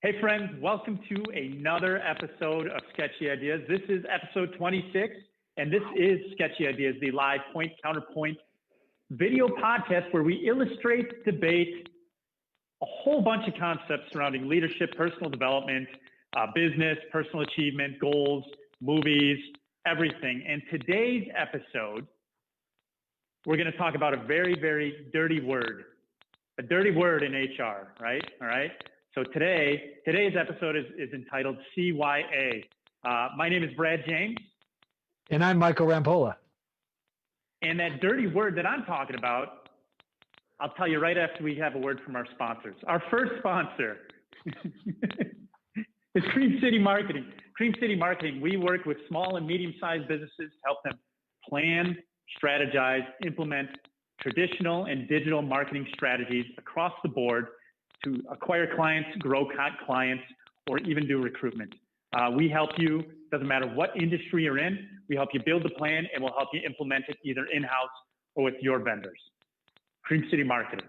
Hey friends, welcome to another episode of Sketchy Ideas. This is episode 26, and this is Sketchy Ideas, the live point counterpoint video podcast where we illustrate, debate a whole bunch of concepts surrounding leadership, personal development, business, personal achievement, goals, movies, everything. And today's episode, we're going to talk about a very, very dirty word, a dirty word in HR, right? All right. So today's episode is entitled CYA. My name is Brad James. And I'm Michael Rampola. And that dirty word that I'm talking about, I'll tell you right after we have a word from our sponsors. Our first sponsor is Cream City Marketing. Cream City Marketing, we work with small and medium-sized businesses to help them plan, strategize, implement traditional and digital marketing strategies across the board to acquire clients, grow clients, or even do recruitment. We help you, doesn't matter what industry you're in, we help you build the plan and we'll help you implement it either in-house or with your vendors. Cream City Marketing.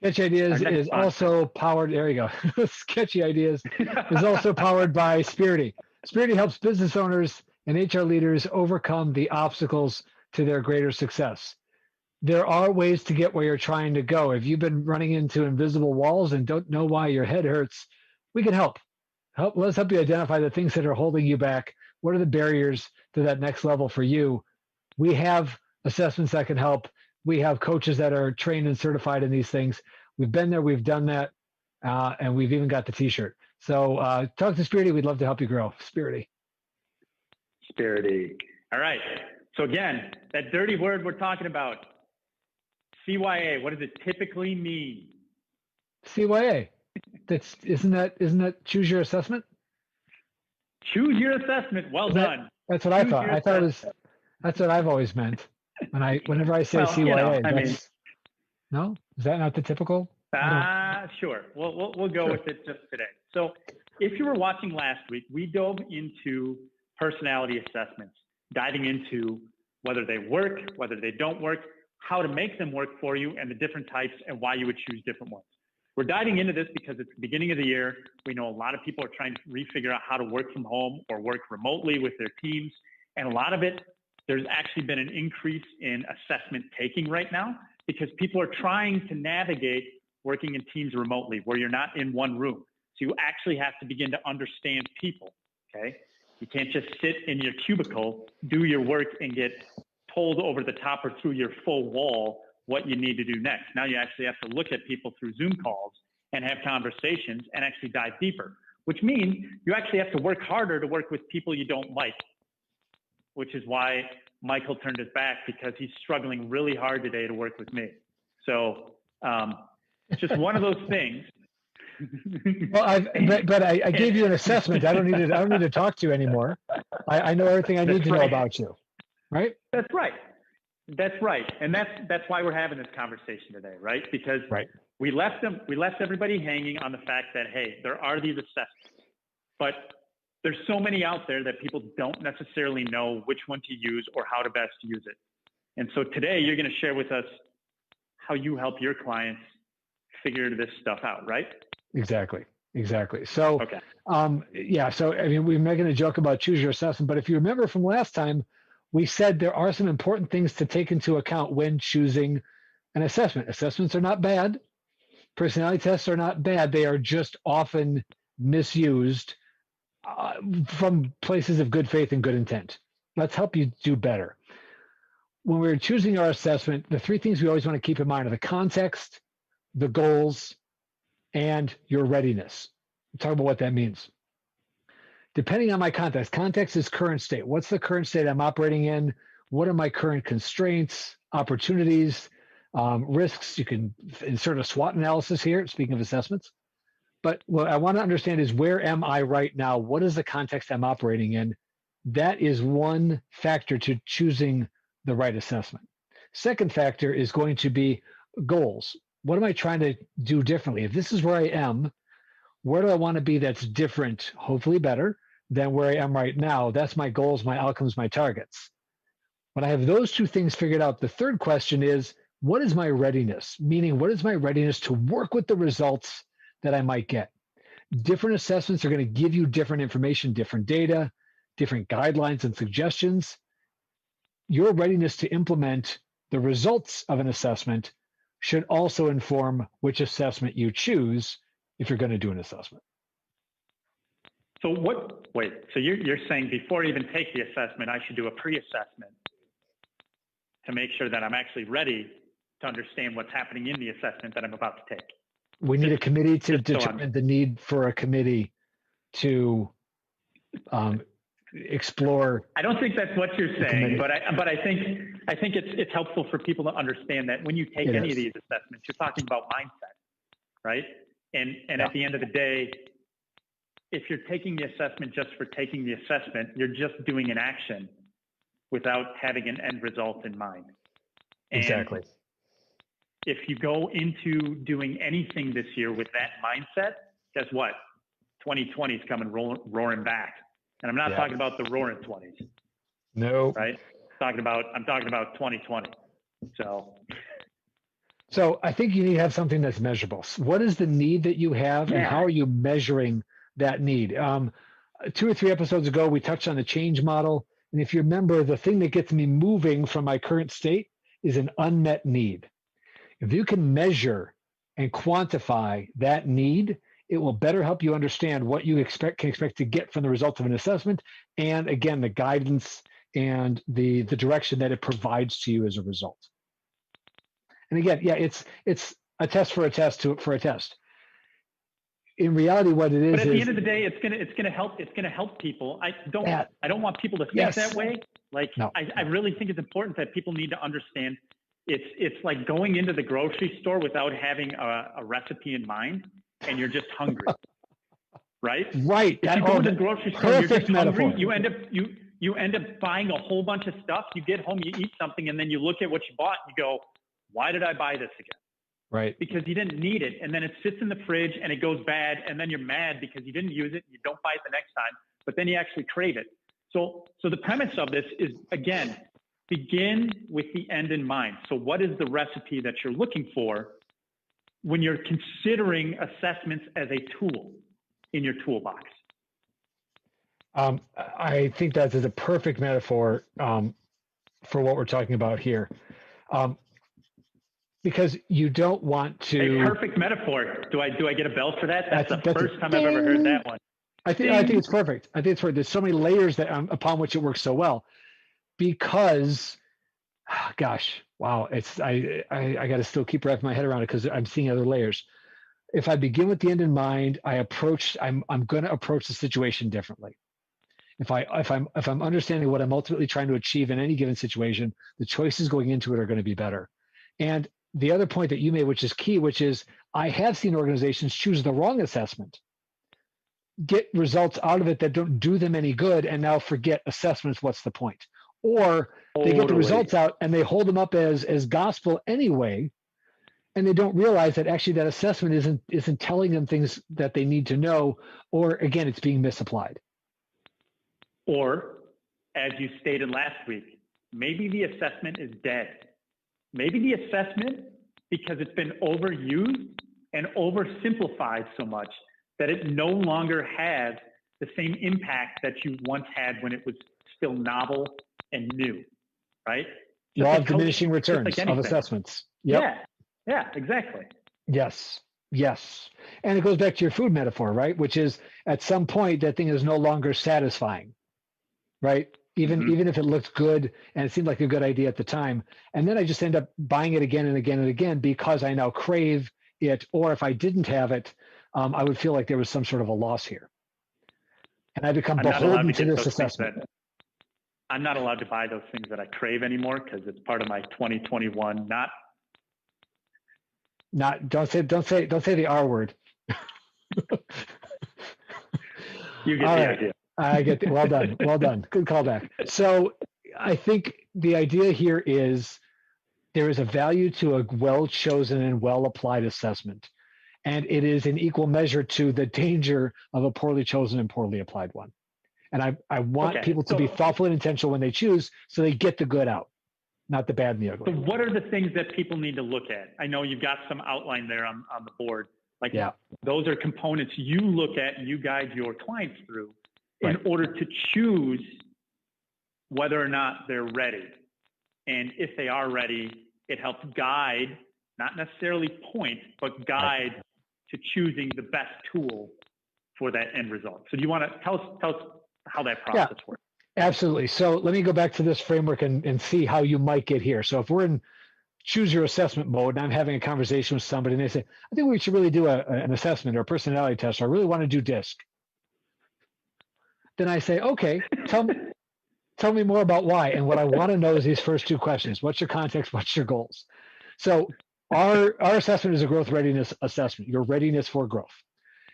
Sketchy Ideas is also powered, there you go. Sketchy Ideas is also powered by Spirity. Spirity helps business owners and HR leaders overcome the obstacles to their greater success. There are ways to get where you're trying to go. If you've been running into invisible walls and don't know why your head hurts, we can help. Let's help you identify the things that are holding you back. What are the barriers to that next level for you? We have assessments that can help. We have coaches that are trained and certified in these things. We've been there, we've done that, and we've even got the t-shirt. So talk to Spirity. We'd love to help you grow. Spirity. All right. So again, that dirty word we're talking about, CYA, what does it typically mean? CYA. Isn't that choose your assessment? Choose your assessment. Well done. That's what I thought. I thought that's what I've always meant. Whenever I say CYA, no? Is that not the typical? Sure. We'll go with it just today. So if you were watching last week, we dove into personality assessments, diving into whether they work, whether they don't work, how to make them work for you, and the different types and why you would choose different ones. We're diving into this because it's the beginning of the year. We know a lot of people are trying to refigure out how to work from home or work remotely with their teams. And a lot of it, there's actually been an increase in assessment taking right now because people are trying to navigate working in teams remotely where you're not in one room. So you actually have to begin to understand people, okay? You can't just sit in your cubicle, do your work, and get told over the top or through your full wall what you need to do next. Now you actually have to look at people through Zoom calls and have conversations and actually dive deeper, which means you actually have to work harder to work with people you don't like, which is why Michael turned his back because he's struggling really hard today to work with me. So it's just one of those things. Well, I gave you an assessment. I don't need to talk to you anymore. I know everything I need to know about you. Right? That's right. And that's why we're having this conversation today, right? Because we left everybody hanging on the fact that, hey, there are these assessments, but there's so many out there that people don't necessarily know which one to use or how to best use it. And so today you're going to share with us how you help your clients figure this stuff out, right? Exactly. So, okay. So, I mean, we're making a joke about choose your assessment, but if you remember from last time, we said there are some important things to take into account when choosing an assessment. Assessments are not bad. Personality tests are not bad. They are just often misused from places of good faith and good intent. Let's help you do better. When we're choosing our assessment, the three things we always want to keep in mind are the context, the goals, and your readiness. We'll talk about what that means. Depending on my context is current state. What's the current state I'm operating in? What are my current constraints, opportunities, risks? You can insert a SWOT analysis here, speaking of assessments. But what I want to understand is where am I right now? What is the context I'm operating in? That is one factor to choosing the right assessment. Second factor is going to be goals. What am I trying to do differently? If this is where I am, where do I want to be that's different, hopefully better, than where I am right now? That's my goals, my outcomes, my targets. When I have those two things figured out, the third question is, what is my readiness? Meaning, what is my readiness to work with the results that I might get? Different assessments are going to give you different information, different data, different guidelines and suggestions. Your readiness to implement the results of an assessment should also inform which assessment you choose if you're going to do an assessment. So so you're saying before I even take the assessment, I should do a pre-assessment to make sure that I'm actually ready to understand what's happening in the assessment that I'm about to take. We need a committee to determine the need for a committee to explore. I don't think that's what you're saying, but I think it's helpful for people to understand that when you take any of these assessments, you're talking about mindset, right? And at the end of the day, if you're taking the assessment just for taking the assessment, you're just doing an action without having an end result in mind. And exactly. If you go into doing anything this year with that mindset, guess what? 2020 is coming roaring back. And I'm not talking about the roaring 20s. No. Right? I'm talking about 2020. So I think you need to have something that's measurable. What is the need that you have, and how are you measuring that need? 2 or 3 episodes ago, we touched on the change model. And if you remember, the thing that gets me moving from my current state is an unmet need. If you can measure and quantify that need, it will better help you understand what you can expect to get from the results of an assessment, and again, the guidance and the direction that it provides to you as a result. And again, it's a test for a test for a test. In reality, what it is, but at the end of the day, it's gonna help people. I don't want people to think that way. Like, no. I really think it's important that people need to understand. It's like going into the grocery store without having a recipe in mind, and you're just hungry, right? Right. If you go to the grocery store, and you're just hungry. You end up buying a whole bunch of stuff. You get home, you eat something, and then you look at what you bought, and you go, "Why did I buy this again?" Right. Because you didn't need it, and then it sits in the fridge, and it goes bad, and then you're mad because you didn't use it. And you don't buy it the next time, but then you actually crave it. So the premise of this is, again, begin with the end in mind. So what is the recipe that you're looking for when you're considering assessments as a tool in your toolbox? I think that is a perfect metaphor for what we're talking about here. Because you don't want to. A perfect metaphor. Do I get a bell for that? That's the first time I've ever heard that one. I think it's perfect. I think it's perfect. There's so many layers that upon which it works so well. Because, gosh, wow, I got to still keep wrapping my head around it because I'm seeing other layers. If I begin with the end in mind, I'm going to approach the situation differently. If I'm understanding what I'm ultimately trying to achieve in any given situation, the choices going into it are going to be better. And the other point that you made, which is key, which is I have seen organizations choose the wrong assessment, get results out of it that don't do them any good, and now forget assessments. What's the point? Or they get the results out and they hold them up as gospel anyway, and they don't realize that actually that assessment isn't telling them things that they need to know, or again, it's being misapplied. Or, as you stated last week, maybe the assessment is dead. Maybe the assessment, because it's been overused and oversimplified so much that it no longer has the same impact that you once had when it was still novel and new, right? Law of diminishing returns of assessments. Yep. Yeah, exactly. Yes. And it goes back to your food metaphor, right? Which is at some point that thing is no longer satisfying, right? Even if it looked good and it seemed like a good idea at the time. And then I just end up buying it again and again and again because I now crave it. Or if I didn't have it, I would feel like there was some sort of a loss here. And I become beholden to this assessment. I'm not allowed to buy those things that I crave anymore because it's part of my 2021 don't say the R word. You get the idea. I get it. Well done. Good callback. So I think the idea here is there is a value to a well-chosen and well-applied assessment. And it is in equal measure to the danger of a poorly chosen and poorly applied one. And I want people to be thoughtful and intentional when they choose so they get the good out, not the bad and the ugly. So what are the things that people need to look at? I know you've got some outline there on the board. Like Yeah. those are components you look at and you guide your clients through in order to choose whether or not they're ready. And if they are ready, it helps guide, not necessarily point, but guide to choosing the best tool for that end result. So do you want to tell us how that process works? Absolutely. So let me go back to this framework and see how you might get here. So if we're in choose your assessment mode and I'm having a conversation with somebody and they say, I think we should really do an assessment or a personality test, or I really want to do DISC. Then I say, okay, tell me more about why. And what I want to know is these first two questions. What's your context? What's your goals? So our assessment is a growth readiness assessment, your readiness for growth.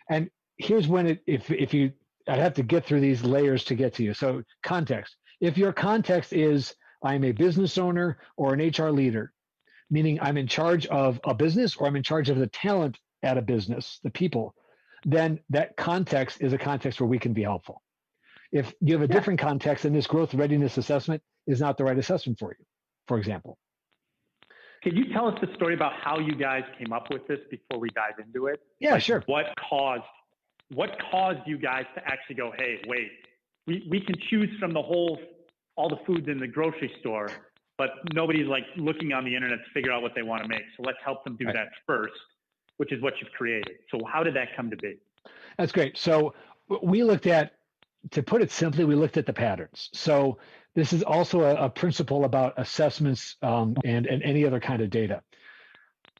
And here's when I'd have to get through these layers to get to you. So context. If your context is I'm a business owner or an HR leader, meaning I'm in charge of a business or I'm in charge of the talent at a business, the people, then that context is a context where we can be helpful. If you have a different context, then this growth readiness assessment is not the right assessment for you, for example. Can you tell us the story about how you guys came up with this before we dive into it? Yeah, sure. What caused you guys to actually go, hey, wait, we can choose from all the foods in the grocery store, but nobody's like looking on the internet to figure out what they want to make. So let's help them do that first, which is what you've created. So how did that come to be? That's great. So we looked at, to put it simply, we looked at the patterns. So this is also a principle about assessments and any other kind of data.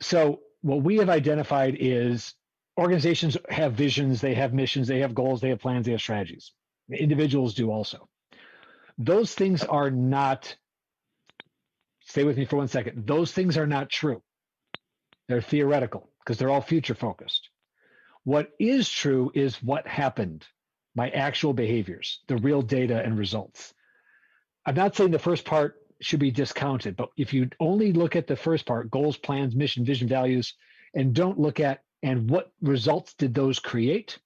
So what we have identified is organizations have visions, they have missions, they have goals, they have plans, they have strategies. Individuals do also. Those things are not, stay with me for 1 second, those things are not true. They're theoretical because they're all future focused. What is true is what happened, my actual behaviors, the real data and results. I'm not saying the first part should be discounted, but if you only look at the first part, goals, plans, mission, vision, values, and don't look at and what results did those create,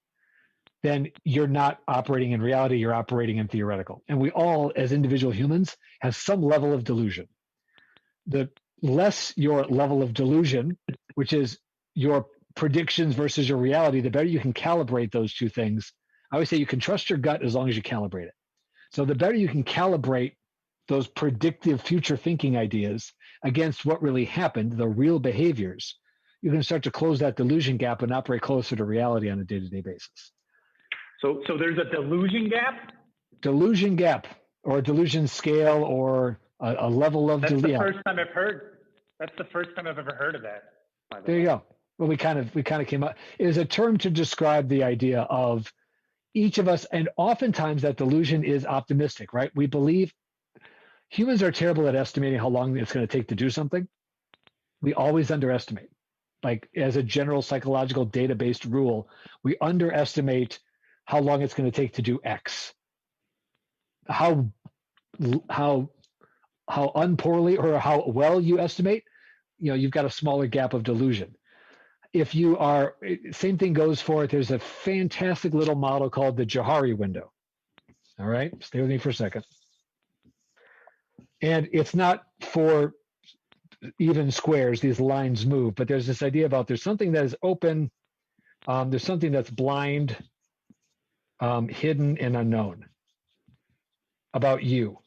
then you're not operating in reality, you're operating in theoretical. And we all, as individual humans, have some level of delusion. The less your level of delusion, which is your predictions versus your reality, the better you can calibrate those two things. I always say you can trust your gut as long as you calibrate it. So the better you can calibrate those predictive future thinking ideas against what really happened, the real behaviors, you can start to close that delusion gap and operate closer to reality on a day-to-day basis. So there's a delusion gap? Delusion gap, or a delusion scale, or a level of delusion. That's the first time I've heard. That's the first time I've ever heard of that. There you go. Well, we kind of came up. It is a term to describe the idea of each of us, and oftentimes that delusion is optimistic, right? We believe humans are terrible at estimating how long it's going to take to do something. We always underestimate. Like as a general psychological data-based rule, we underestimate how long it's going to take to do X. How unpoorly or how well you estimate, you've got a smaller gap of delusion. If you are, same thing goes for it. There's a fantastic little model called the Johari window. All right, stay with me for a second. And it's not for even squares, these lines move, but there's this idea about there's something that is open, there's something that's blind, hidden, and unknown about you.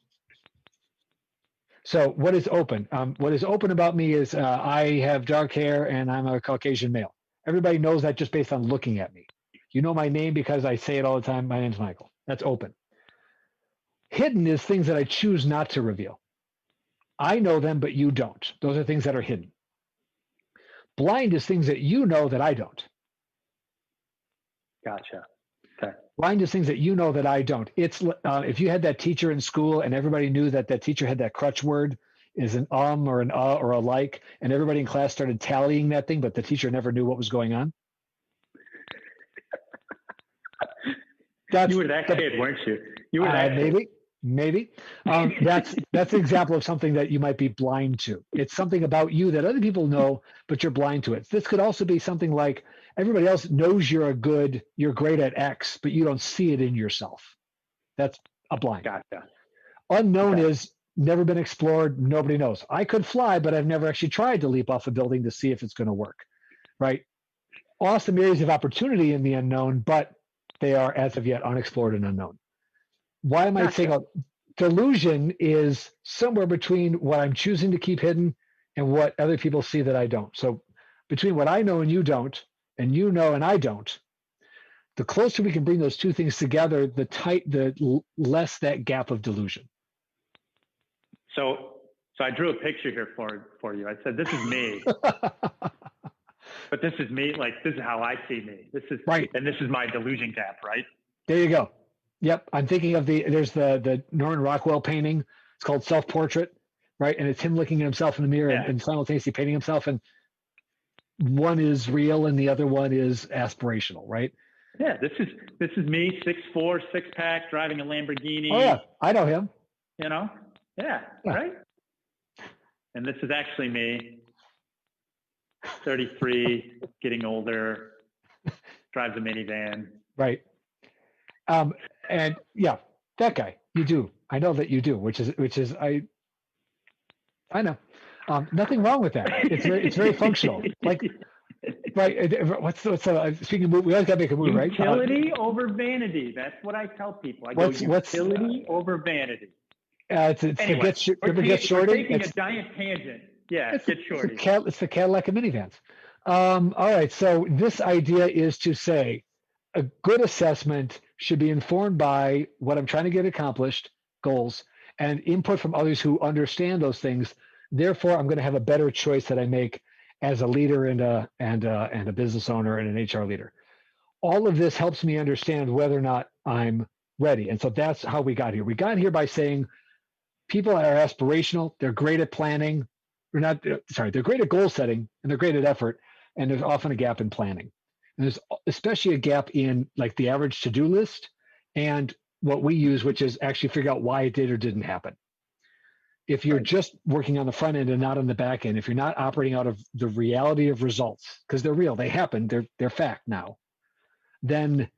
So what is open? What is open about me is I have dark hair and I'm a Caucasian male. Everybody knows that just based on looking at me. You know my name because I say it all the time. My name's Michael. That's open. Hidden is things that I choose not to reveal. I know them, but you don't. Those are things that are hidden. Blind is things that you know that I don't. Gotcha. Okay. Blind is things that you know that I don't. It's if you had that teacher in school and everybody knew that that teacher had that crutch word is an or an or a like, and everybody in class started tallying that thing, but the teacher never knew what was going on. You were that kid, weren't you? You were that kid. Maybe. That's an example of something that you might be blind to. It's something about you that other people know, but you're blind to it. This could also be something like everybody else knows you're great at X, but you don't see it in yourself. That's a blind. Gotcha. Unknown is never been explored. Nobody knows. I could fly, but I've never actually tried to leap off a building to see if it's going to work. Right? awesome areas of opportunity in the unknown, but they are as of yet unexplored and unknown. Why am I saying delusion is somewhere between what I'm choosing to keep hidden and what other people see that I don't. So between what I know and you don't, and you know and I don't, the closer we can bring those two things together, the less that gap of delusion. So I drew a picture here for you. I said, this is me. But this is me, like, this is how I see me. This is right. And this is my delusion gap, right? There you go. Yep. I'm thinking of there's the Norman Rockwell painting. It's called Self-Portrait, right? And it's him looking at himself in the mirror and simultaneously painting himself. And one is real and the other one is aspirational, right? Yeah. This is me, 6'4", 6-pack, driving a Lamborghini. Oh yeah. I know him. You know? Yeah. Right. And this is actually me, 33, getting older, drives a minivan. Right. And yeah, that guy, you do. I know that you do, which is I know. Nothing wrong with that. It's very functional. Like, right. What's speaking of movie, we always got to make a movie, right? Utility over vanity. That's what I tell people. I go utility over vanity. Anyway, we're taking a giant tangent. Yeah, get shorty. It's the Cadillac of minivans. All right. So this idea is to say a good assessment should be informed by what I'm trying to get accomplished, goals, and input from others who understand those things. Therefore, I'm going to have a better choice that I make as a leader and a business owner and an HR leader. All of this helps me understand whether or not I'm ready. And so that's how we got here. We got here by saying people are aspirational. They're great at planning. They're great at goal setting and they're great at effort. And there's often a gap in planning. And there's especially a gap in like the average to-do list and what we use, which is actually figure out why it did or didn't happen. If you're just working on the front end and not on the back end, if you're not operating out of the reality of results, because they're real, they happen, they're fact now, then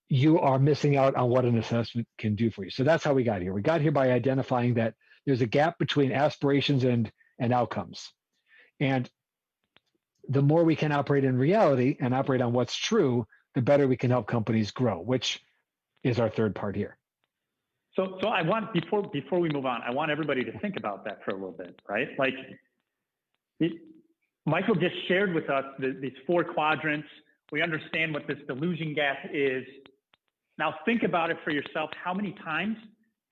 you are missing out on what an assessment can do for you. So that's how we got here. We got here by identifying that there's a gap between aspirations and outcomes. And the more we can operate in reality and operate on what's true, the better we can help companies grow, which is our third part here. So I want, before we move on, I want everybody to think about that for a little bit, right? Like Michael just shared with us these 4 quadrants. We understand what this delusion gap is. Now think about it for yourself. How many times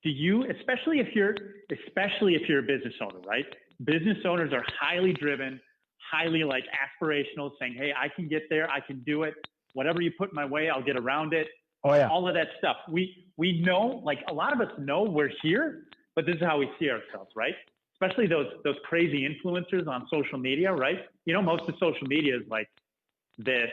do you, especially if you're a business owner, right? Business owners are highly driven, highly like aspirational, saying, hey, I can get there. I can do it. Whatever you put in my way, I'll get around it. Oh yeah. All of that stuff. We know, like a lot of us know we're here, but this is how we see ourselves, right? Especially those crazy influencers on social media, right? You know, most of social media is like this,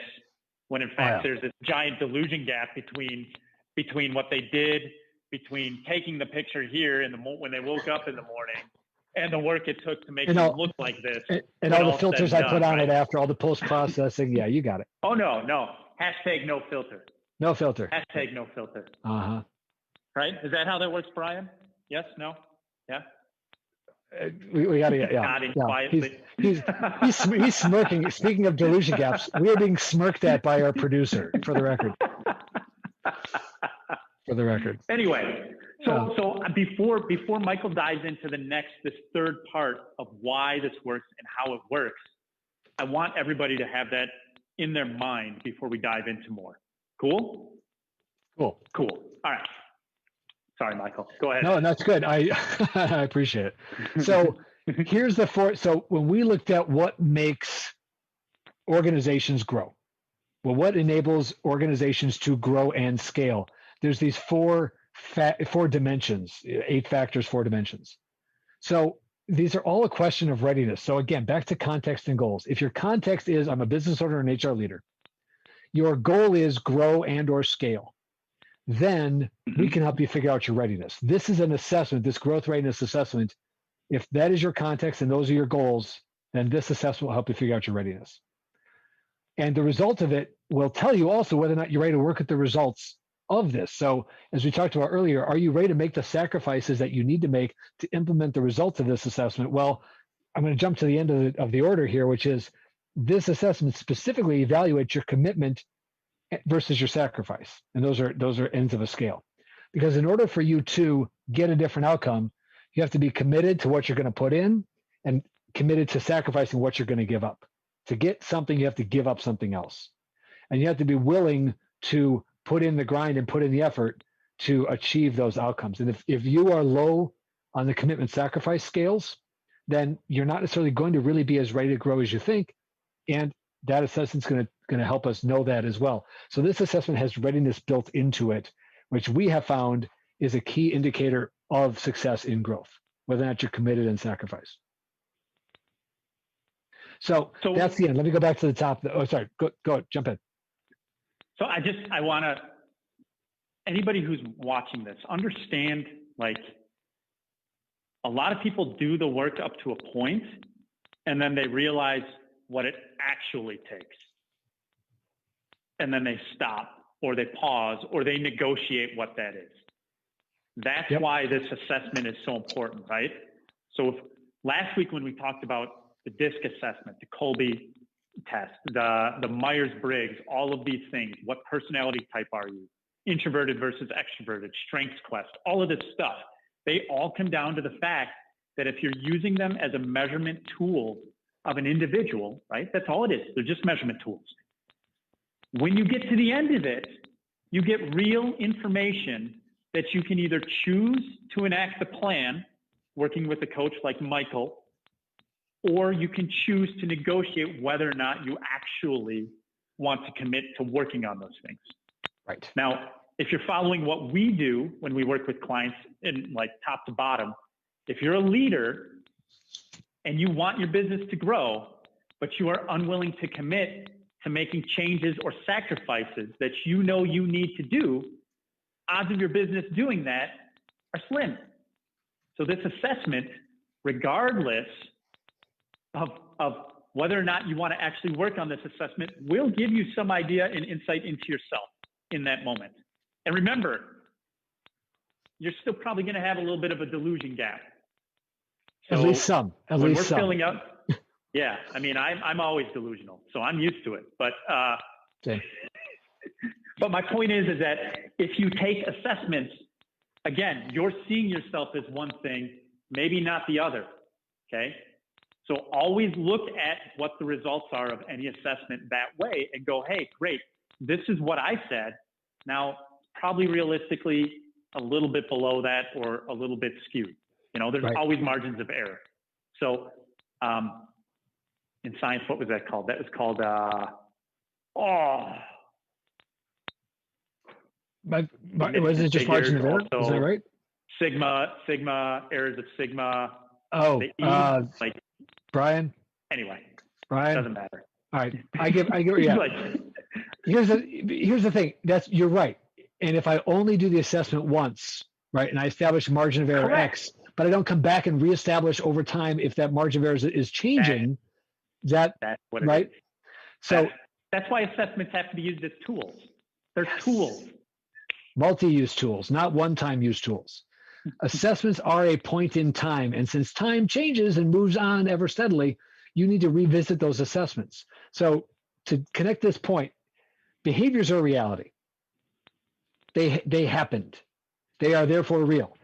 when in fact there's this giant delusion gap between what they did, between taking the picture here when they woke up in the morning and the work it took to make them look like this. And all the filters I put on it after, all the post-processing. Yeah, you got it. Oh, no. Hashtag no filter. No filter. Hashtag no filter. Uh-huh. Right? Is that how that works, Brian? Yes? No? Yeah? We got to get, nodding quietly. He's smirking. Speaking of delusion gaps, we are being smirked at by our producer, for the record. Anyway, so before Michael dives into this third part of why this works and how it works, I want everybody to have that in their mind before we dive into more. Cool. All right. Sorry, Michael. Go ahead. No, that's good. I appreciate it. So here's the 4. So when we looked at what makes organizations grow, well, what enables organizations to grow and scale, there's these 4 dimensions, 8 factors, 4 dimensions. So these are all a question of readiness. So again, back to context and goals. If your context is I'm a business owner and HR leader, your goal is grow and or scale, then we can help you figure out your readiness. This is an assessment, this growth readiness assessment. If that is your context and those are your goals, then this assessment will help you figure out your readiness. And the result of it will tell you also whether or not you're ready to work at the results of this. So as we talked about earlier, are you ready to make the sacrifices that you need to make to implement the results of this assessment? Well, I'm going to jump to the end of the order here, which is this assessment specifically evaluates your commitment versus your sacrifice. And those are ends of a scale. Because in order for you to get a different outcome, you have to be committed to what you're going to put in and committed to sacrificing what you're going to give up. To get something, you have to give up something else. And you have to be willing to put in the grind and put in the effort to achieve those outcomes. And if you are low on the commitment sacrifice scales, then you're not necessarily going to really be as ready to grow as you think. And that assessment's going to help us know that as well. So this assessment has readiness built into it, which we have found is a key indicator of success in growth, whether or not you're committed and sacrifice. So that's the end. Let me go back to the top. Oh, sorry. Go jump in. So I want to, anybody who's watching this, understand, like, a lot of people do the work up to a point and then they realize what it actually takes. And then they stop or they pause or they negotiate what that is. That's why this assessment is so important, right? So last week when we talked about the DISC assessment, the Kolbe test, the Myers-Briggs, all of these things, what personality type are you? Introverted versus extroverted, strengths quest, all of this stuff. They all come down to the fact that if you're using them as a measurement tool of an individual, right? That's all it is. They're just measurement tools. When you get to the end of it, you get real information that you can either choose to enact the plan, working with a coach like Michael, or you can choose to negotiate whether or not you actually want to commit to working on those things. Right. Now, if you're following what we do when we work with clients in like top to bottom, if you're a leader and you want your business to grow, but you are unwilling to commit to making changes or sacrifices that you know you need to do, odds of your business doing that are slim. So this assessment, regardless of whether or not you want to actually work on this assessment, will give you some idea and insight into yourself in that moment. And remember, you're still probably going to have a little bit of a delusion gap. So at least some. Filling out, yeah. I mean, I'm always delusional, so I'm used to it. But but my point is that if you take assessments, again, you're seeing yourself as one thing, maybe not the other. Okay. So always look at what the results are of any assessment that way and go, hey, great, this is what I said. Now, probably realistically a little bit below that or a little bit skewed. You know, there's always margins of error. So in science, what was that called? That was called, wasn't it just margin of error? Is that right? Sigma, errors of sigma. Oh, Brian. Anyway, Brian. Doesn't matter. All right, I get yeah. Here's the thing. You're right. And if I only do the assessment once, right, and I establish a margin of error X, but I don't come back and reestablish over time if that margin of error is changing, that's what it right? Is. So that's why assessments have to be used as tools. They're tools. Multi-use tools, not one-time use tools. Assessments are a point in time. And since time changes and moves on ever steadily, you need to revisit those assessments. So to connect this point, behaviors are reality. They happened. They are therefore real.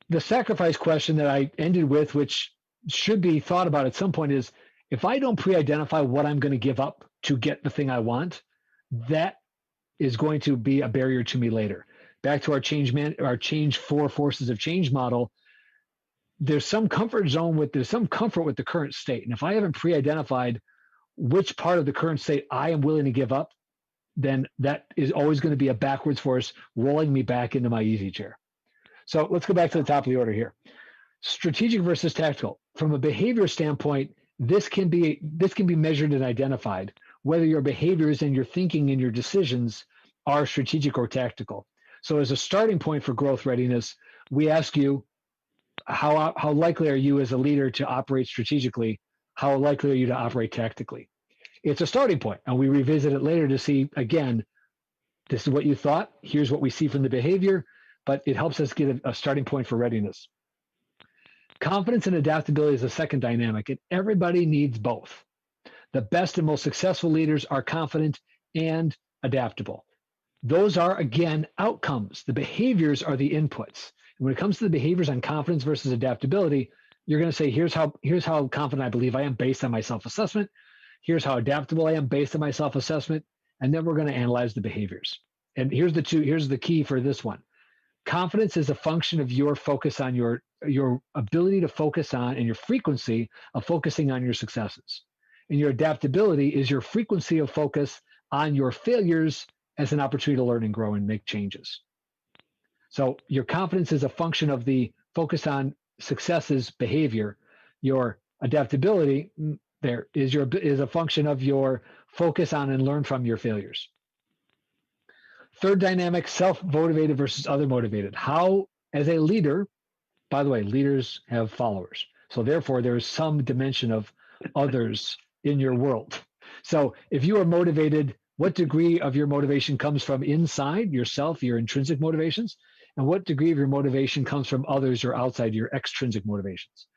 The sacrifice question that I ended with, which should be thought about at some point, is if I don't pre-identify what I'm going to give up to get the thing I want, that is going to be a barrier to me later. Back to our change 4 forces of change model, there's some comfort with the current state. And if I haven't pre-identified which part of the current state I am willing to give up, then that is always going to be a backwards force rolling me back into my easy chair. So let's go back to the top of the order here. Strategic versus tactical. From a behavior standpoint, this can be measured and identified, whether your behaviors and your thinking and your decisions are strategic or tactical. So as a starting point for growth readiness, we ask you, how likely are you as a leader to operate strategically? How likely are you to operate tactically? It's a starting point, and we revisit it later to see, again, this is what you thought, here's what we see from the behavior, but it helps us get a starting point for readiness. Confidence and adaptability is a second dynamic, and everybody needs both. The best and most successful leaders are confident and adaptable. Those are, again, outcomes. The behaviors are the inputs. And when it comes to the behaviors on confidence versus adaptability, you're going to say, here's how confident I believe I am based on my self-assessment. Here's how adaptable I am based on my self-assessment. And then we're going to analyze the behaviors. And here's the key for this one. Confidence is a function of your focus on your ability to focus on and your frequency of focusing on your successes. And your adaptability is your frequency of focus on your failures as an opportunity to learn and grow and make changes. So your confidence is a function of the focus on successes behavior. Your adaptability is a function of your focus on and learn from your failures. Third dynamic, self-motivated versus other-motivated. How, as a leader, by the way, leaders have followers. So therefore, there is some dimension of others in your world. So if you are motivated, what degree of your motivation comes from inside yourself, your intrinsic motivations, and what degree of your motivation comes from others or outside your extrinsic motivations?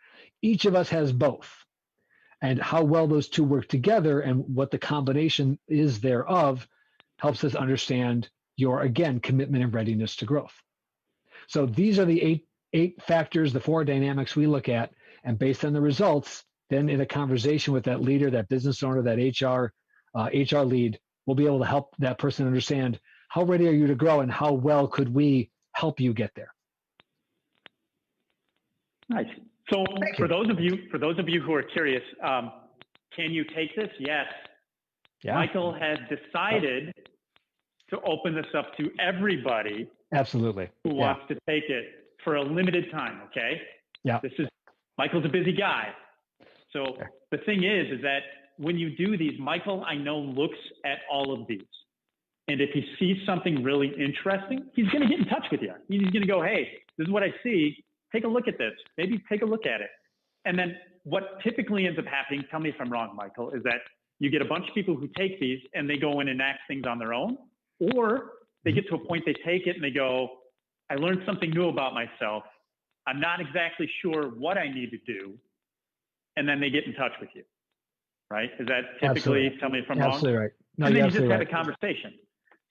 Each of us has both. And how well those two work together and what the combination is thereof helps us understand your, again, commitment and readiness to growth. So these are the eight factors, the four dynamics we look at, and based on the results, then in a conversation with that leader, that business owner, that HR lead, we'll be able to help that person understand how ready are you to grow and how well could we help you get there. Nice. So for those of you who are curious, can you take this? Yes. Yeah. Michael has decided to open this up to everybody. Absolutely. Who wants to take it for a limited time. Okay. Yeah. Michael's a busy guy. So the thing is that when you do these, Michael, I know, looks at all of these. And if he sees something really interesting, he's going to get in touch with you. He's going to go, hey, this is what I see. Take a look at this. Maybe take a look at it. And then what typically ends up happening, tell me if I'm wrong, Michael, is that you get a bunch of people who take these and they go and enact things on their own, or they get to a point they take it and they go, I learned something new about myself. I'm not exactly sure what I need to do. And then they get in touch with you, right? Is that typically, Absolutely. tell me if I'm wrong? Absolutely right. No, and then you just have right. a conversation.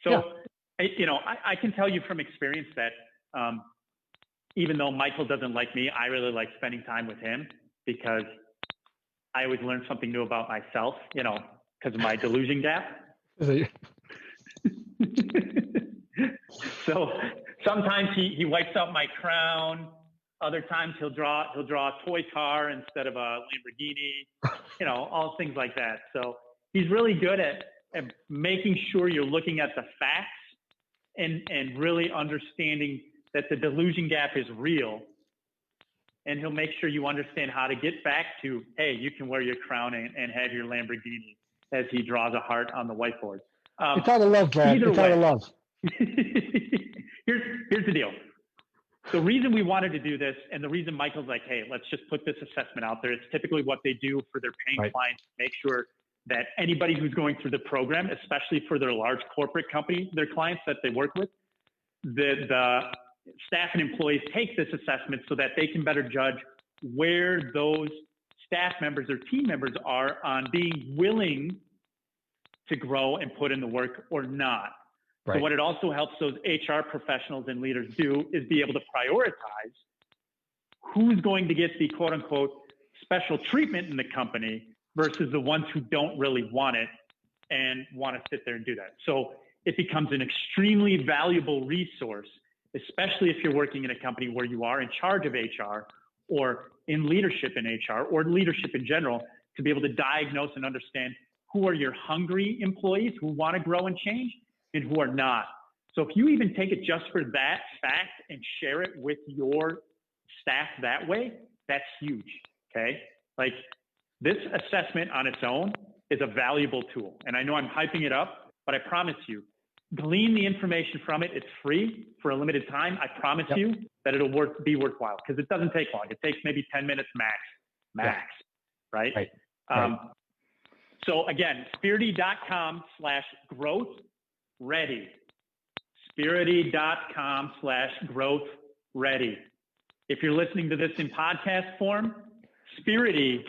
So, I can tell you from experience that even though Michael doesn't like me, I really like spending time with him because I always learn something new about myself, because of my delusion gap. So sometimes he wipes out my crown. Other times he'll draw a toy car instead of a Lamborghini, all things like that. So he's really good at making sure you're looking at the facts and really understanding that the delusion gap is real. And he'll make sure you understand how to get back to, hey, you can wear your crown and have your Lamborghini, as he draws a heart on the whiteboard. It's out of love, Brad. It's out of love. Here's the deal. The reason we wanted to do this, and the reason Michael's like, hey, let's just put this assessment out there. It's typically what they do for their paying clients, make sure that anybody who's going through the program, especially for their large corporate company, their clients that they work with, the staff and employees take this assessment so that they can better judge where those staff members or team members are on being willing to grow and put in the work or not. Right. So what it also helps those HR professionals and leaders do is be able to prioritize who's going to get the quote unquote special treatment in the company versus the ones who don't really want it and want to sit there and do that. So it becomes an extremely valuable resource, especially if you're working in a company where you are in charge of HR or in leadership in HR or leadership in general, to be able to diagnose and understand who are your hungry employees who want to grow and change and who are not. So if you even take it just for that fact and share it with your staff that way, that's huge, okay? Like, this assessment on its own is a valuable tool. And I know I'm hyping it up, but I promise you, glean the information from it. It's free for a limited time. I promise you that it'll be worthwhile, because it doesn't take long. It takes maybe 10 minutes max, right? Right. So again, spirity.com/growth-ready. Spirity.com/growth-ready. If you're listening to this in podcast form, Spirity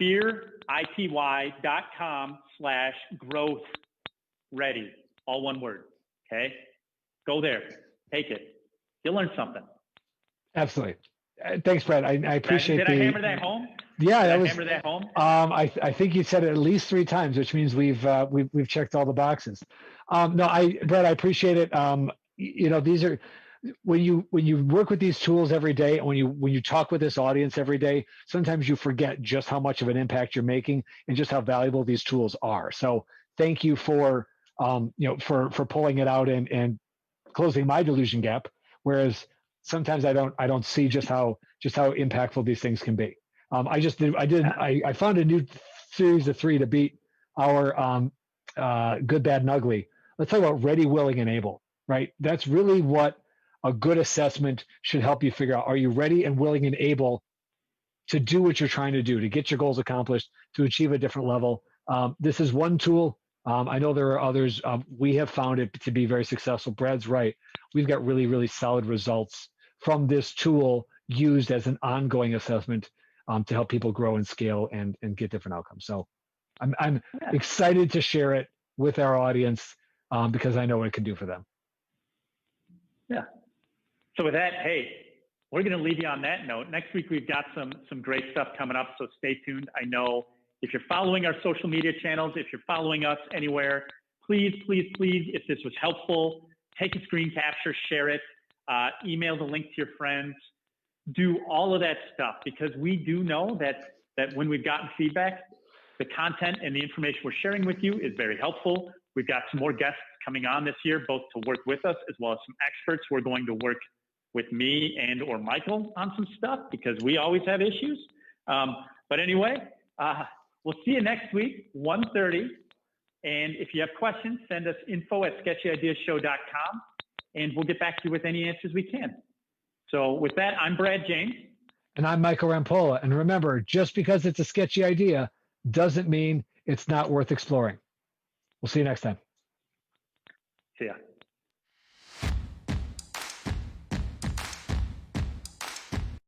fearity.com/growth-ready, all one word. Okay. Go there, take it. You'll learn something. Absolutely. Thanks, Brad. I appreciate Did I hammer that home? Yeah, Did I hammer that home? I think you said it at least 3 times, which means we've checked all the boxes. No, Brad, I appreciate it. These are when you work with these tools every day, and when you talk with this audience every day, sometimes you forget just how much of an impact you're making and just how valuable these tools are. So thank you for for pulling it out and closing my delusion gap. Whereas sometimes I don't see just how impactful these things can be. I found a new series of 3 to beat our good, bad, and ugly. Let's talk about ready, willing, and able, right? That's really what a good assessment should help you figure out. Are you ready and willing and able to do what you're trying to do, to get your goals accomplished, to achieve a different level? This is one tool. I know there are others. We have found it to be very successful. Brad's right. We've got really, really solid results from this tool used as an ongoing assessment to help people grow and scale and get different outcomes. So I'm excited to share it with our audience because I know what it can do for them. Yeah. So with that, hey, we're going to leave you on that note. Next week, we've got some great stuff coming up, so stay tuned. I know if you're following our social media channels, if you're following us anywhere, please, if this was helpful, take a screen capture, share it, email the link to your friends, do all of that stuff, because we do know that when we've gotten feedback, the content and the information we're sharing with you is very helpful. We've got some more guests coming on this year, both to work with us as well as some experts who are going to work with me and or Michael on some stuff, because we always have issues. But anyway, we'll see you next week, 1:30. And if you have questions, send us info@sketchyideasshow.com, and we'll get back to you with any answers we can. So with that, I'm Brad James. And I'm Michael Rampolla. And remember, just because it's a sketchy idea doesn't mean it's not worth exploring. We'll see you next time. See ya.